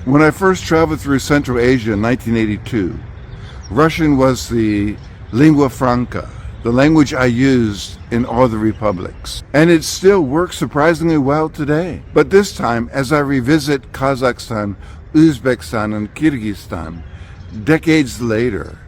When I first traveled through Central Asia in 1982, Russian was the lingua franca, the language I used in all the republics. And it still works surprisingly well today. But this time, as I revisit Kazakhstan, Uzbekistan, and Kyrgyzstan, decades later,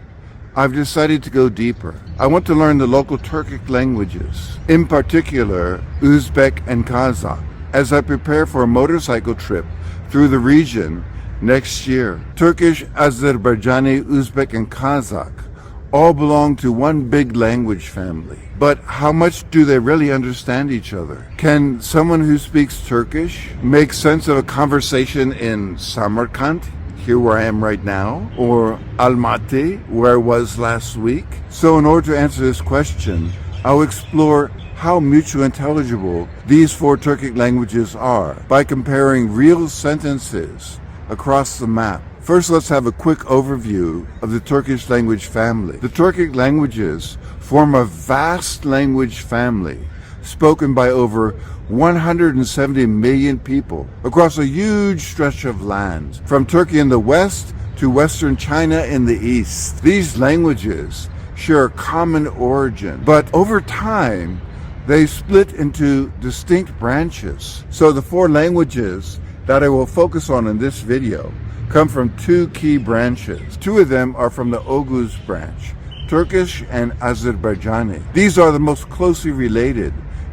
I've decided to go deeper. I want to learn the local Turkic languages, in particular Uzbek and Kazakh, as I prepare for a motorcycle trip through the region next year. Turkish, Azerbaijani, Uzbek, and Kazakh all belong to one big language family. But how much do they really understand each other? Can someone who speaks Turkish make sense of a conversation in Samarkand, here where I am right now, or Almaty, where I was last week? So in order to answer this question, I'll explore how mutually intelligible these four Turkic languages are by comparing real sentences across the map. First, let's have a quick overview of the Turkish language family. The Turkic languages form a vast language family spoken by over 170 million people across a huge stretch of land, from Turkey in the west to western China in the east. These languages share a common origin, but over time, they split into distinct branches. So the four languages that I will focus on in this video come from two key branches. Two of them are from the Oghuz branch, Turkish and Azerbaijani. These are the most closely related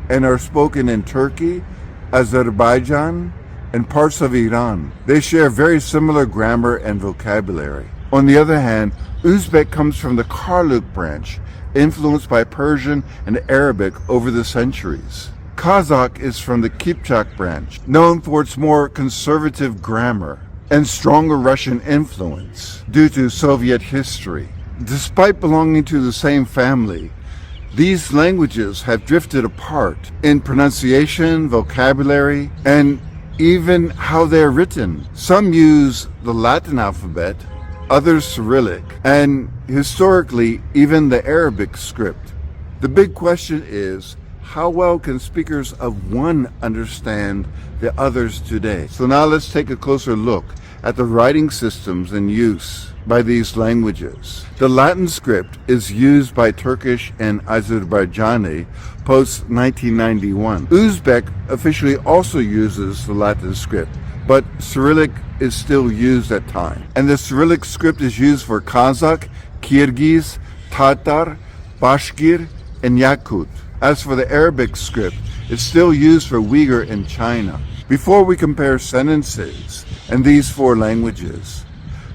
and are spoken in Turkey, Azerbaijan, and parts of Iran. They share very similar grammar and vocabulary. On the other hand, Uzbek comes from the Karluk branch, influenced by Persian and Arabic over the centuries. Kazakh is from the Kipchak branch, known for its more conservative grammar and stronger Russian influence due to Soviet history. Despite belonging to the same family, these languages have drifted apart in pronunciation, vocabulary, and even how they're written. Some use the Latin alphabet, others Cyrillic, and historically even the Arabic script. The big question is, how well can speakers of one understand the others today? So now let's take a closer look at the writing systems in use by these languages. The Latin script is used by Turkish and Azerbaijani post-1991. Uzbek officially also uses the Latin script, but Cyrillic is still used at times. And the Cyrillic script is used for Kazakh, Kyrgyz, Tatar, Bashkir, and Yakut. As for the Arabic script, it's still used for Uyghur in China. Before we compare sentences in these four languages,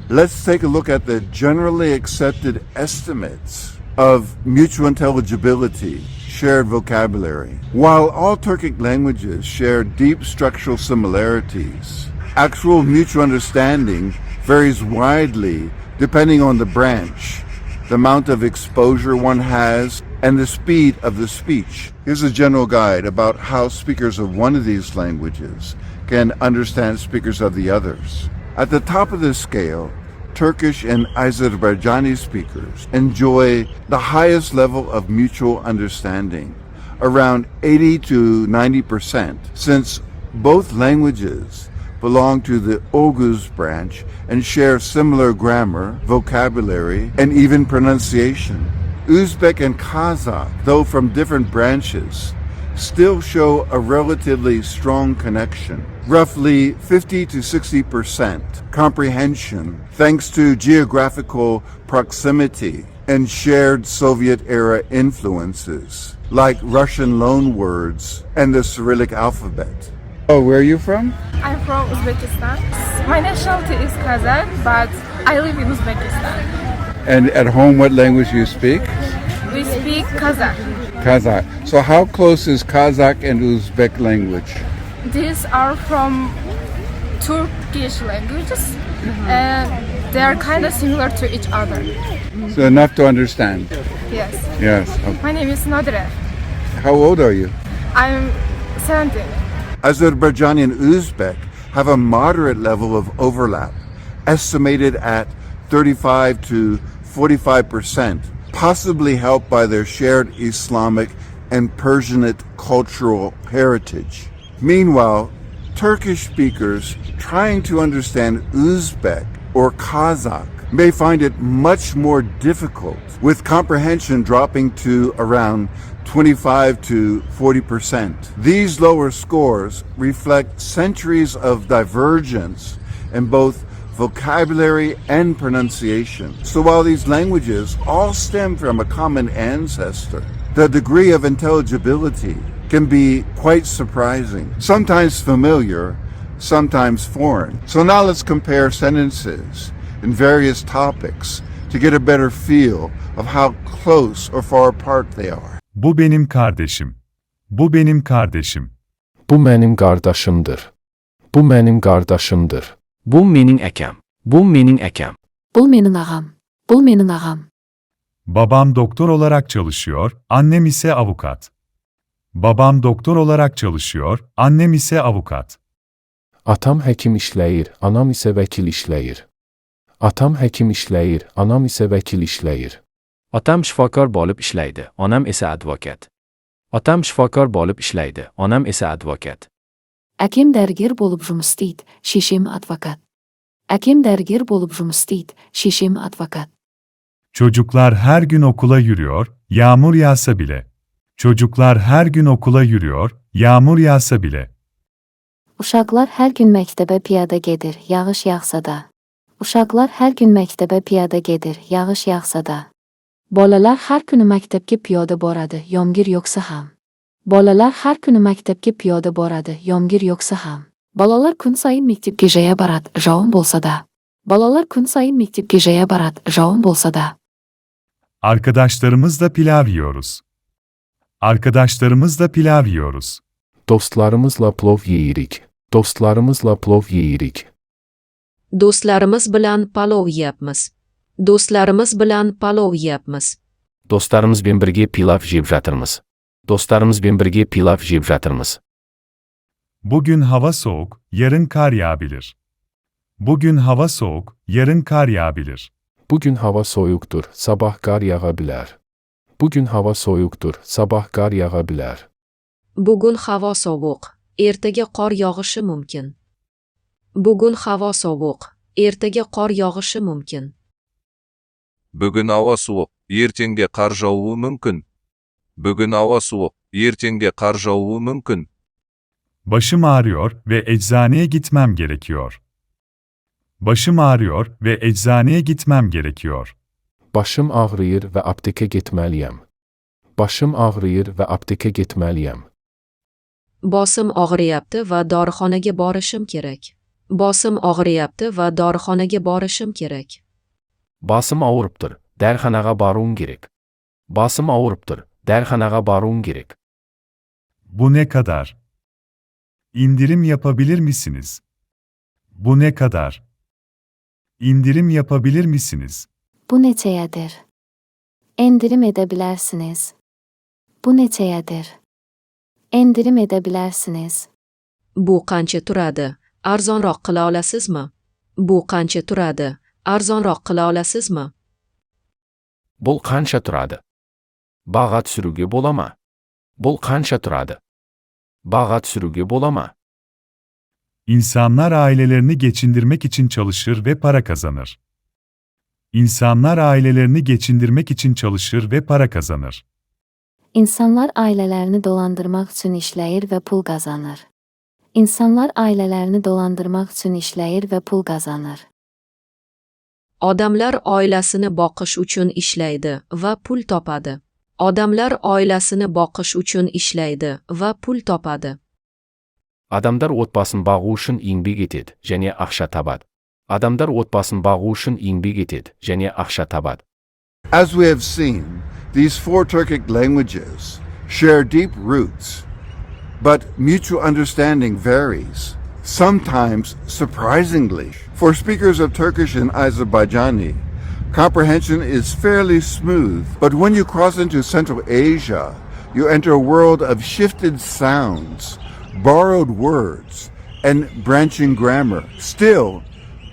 let's take a look at the generally accepted estimates of mutual intelligibility, shared vocabulary. While all Turkic languages share deep structural similarities, actual mutual understanding varies widely depending on the branch, the amount of exposure one has, and the speed of the speech. Here's a general guide about how speakers of one of these languages can understand speakers of the others. At the top of this scale, Turkish and Azerbaijani speakers enjoy the highest level of mutual understanding, around 80 to 90%, since both languages belong to the Oghuz branch and share similar grammar, vocabulary, and even pronunciation. Uzbek and Kazakh, though from different branches, still show a relatively strong connection, roughly 50 to 60% comprehension, thanks to geographical proximity and shared Soviet-era influences, like Russian loanwords and the Cyrillic alphabet. Oh, where are you from? I'm from Uzbekistan. My nationality is Kazakh, but I live in Uzbekistan. And at home, what language do you speak? We speak Kazakh. Kazakh. So how close is Kazakh and Uzbek language? These are from Turkish languages, and they are kind of similar to each other. So enough to understand? Yes. Yes. Okay. My name is Nadire. How old are you? I'm 17. Azerbaijani and Uzbek have a moderate level of overlap, estimated at 35 to 45%, possibly helped by their shared Islamic and Persianate cultural heritage. Meanwhile, Turkish speakers trying to understand Uzbek or Kazakh may find it much more difficult, with comprehension dropping to around 25 to 40%. These lower scores reflect centuries of divergence in both vocabulary and pronunciation. So while these languages all stem from a common ancestor, the degree of intelligibility can be quite surprising, sometimes familiar, sometimes foreign. So now let's compare sentences in various topics to get a better feel of how close or far apart they are. Bu benim kardeşim. Bu benim kardeşim. Bu benim kardeşimdir. Bu benim kardeşimdir. Bu mening akam. Bu mening akam. Бұл менің ағам. Бұл менің ағам. Babam doktor olarak çalışıyor, annem ise avukat. Babam doktor olarak çalışıyor, annem ise avukat. Atam həkim işləyir, anam isə vəkil işləyir. Atam həkim işləyir, anam isə vəkil işləyir. Otam shifokor bo'lib ishlaydi, onam esa advokat. Otam shifokor bo'lib ishlaydi, onam esa advokat. Әкем дәрігер болып жұмыс істейді, шешем адвокат. Әкем дәрігер болып жұмыс істейді, шешем адвокат. Çocuklar her gün okula yürüyor, yağmur yağsa bile. Çocuklar her gün okula yürüyor, yağmur yağsa bile. Uşaqlar hər gün məktəbə piyada gedir, yağış yağsa da. Uşaqlar hər gün məktəbə piyada gedir, yağış yağsa da. Bolalar har kuni maktabga piyoda boradi, yomg'ir yo'qsa ham. Bolalar har kuni maktabga piyoda boradi, yomg'ir yo'qsa ham. Bolalar kun sayin maktabga jaya boradi, jovun bo'lsa da. Bolalar kun sayin maktabga jaya boradi, jovun bo'lsa da. Arkadaşlarımızla pilav yiyoruz. Arkadaşlarımızla pilav yiyoruz. Dostlarımızla plov yeyirik. Dostlarımızla plov yeyirik. Do'stlarimiz bilan palov yeyapmiz. Do'stlarimiz bilan palov yeyapmiz. Do'stlarimiz bilan birga pilav yeb жатырмыз. Do'stlarimiz bilan birga pilav yeb жатырмыз. Bugün hava soğuk, yarın kar yağabilir. Bugün hava soğuk, yarın kar yağabilir. Bugün hava soyuqdur, sabah qar yağa bilər. Bugün hava soyuqdur, sabah qar yağa bilər. Bugun havo sovuq, ertaga qor yog'ishi mumkin. Bugun havo sovuq, ertaga qor yog'ishi mumkin. Бүгін ауа суық, ертеңге қар жаууы мүмкін. Бүгін ауа суық, ертеңге қар жаууы мүмкін. Başım ağrıyor ve eczaneye gitmem gerekiyor. Başım ağrıyor ve eczaneye gitmem gerekiyor. Başım ağrıyır və aptekə getməliyəm. Başım ağrıyır və aptekə getməliyəm. Bosim og'riyapti va dorixonaga borishim kerak. Bosim og'riyapti va dorixonaga borishim kerak. Bosim og'ribdir, darxonaga boruim kerak. Bosim og'ribdir, darxonaga boruim kerak. Bu ne kadar? İndirim yapabilir misiniz? Bu ne kadar? İndirim yapabilir misiniz? Bu neçəyədir? Endirim edə bilərsiniz. Bu neçəyədir? Endirim edə bilərsiniz. Bu qancha turadi? Arzonroq qila olasizmi? Bu qancha turadi? Arzonroq qila olasizmi? Бұл qancha turadi? Bag'at suruga bo'ladimi? Бұл qancha turadi? Bag'at suruga bo'ladimi? İnsanlar ailelerini geçindirmek için çalışır ve para kazanır. İnsanlar ailelerini geçindirmek için çalışır ve para kazanır. İnsanlar ailələrini dolandırmaq üçün işləyir və pul qazanır. İnsanlar ailələrini dolandırmaq üçün işləyir və pul qazanır. Odamlar oilasini boqish uchun ishlaydi va pul topadi. Odamlar oilasini boqish uchun ishlaydi va pul topadi. Адамдар отбасын бағу үшін еңбек етеді және ақша табады. Адамдар отбасын бағу үшін еңбек етеді және ақша табады. As we have seen, these four Turkic languages share deep roots, but mutual understanding varies, sometimes surprisingly. For speakers of Turkish and Azerbaijani, comprehension is fairly smooth, but when you cross into Central Asia, you enter a world of shifted sounds, borrowed words, and branching grammar. Still,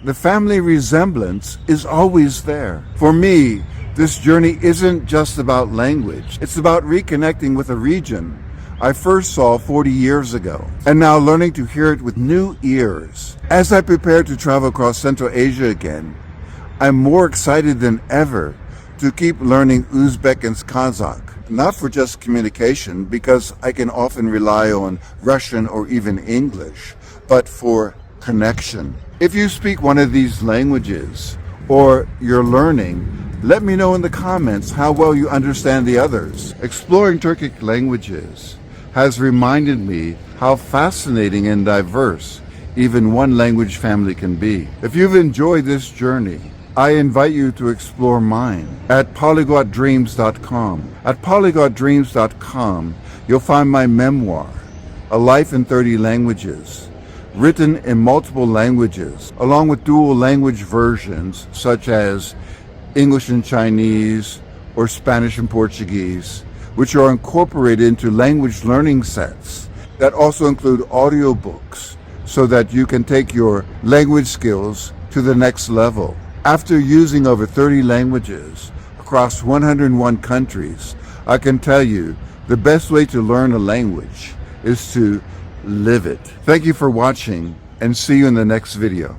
the family resemblance is always there. For me, this journey isn't just about language. It's about reconnecting with a region, I first saw 40 years ago, and now learning to hear it with new ears. As I prepare to travel across Central Asia again, I'm more excited than ever to keep learning Uzbek and Kazakh, not for just communication, because I can often rely on Russian or even English, but for connection. If you speak one of these languages, or you're learning, let me know in the comments how well you understand the others. Exploring Turkic languages has reminded me how fascinating and diverse even one language family can be. If you've enjoyed this journey, I invite you to explore mine at polyglotdreams.com. At polyglotdreams.com, you'll find my memoir, A Life in 30 Languages, written in multiple languages, along with dual language versions such as English and Chinese or Spanish and Portuguese, which are incorporated into language learning sets that also include audiobooks so that you can take your language skills to the next level. After using over 30 languages across 101 countries, I can tell you the best way to learn a language is to live it. Thank you for watching, and see you in the next video.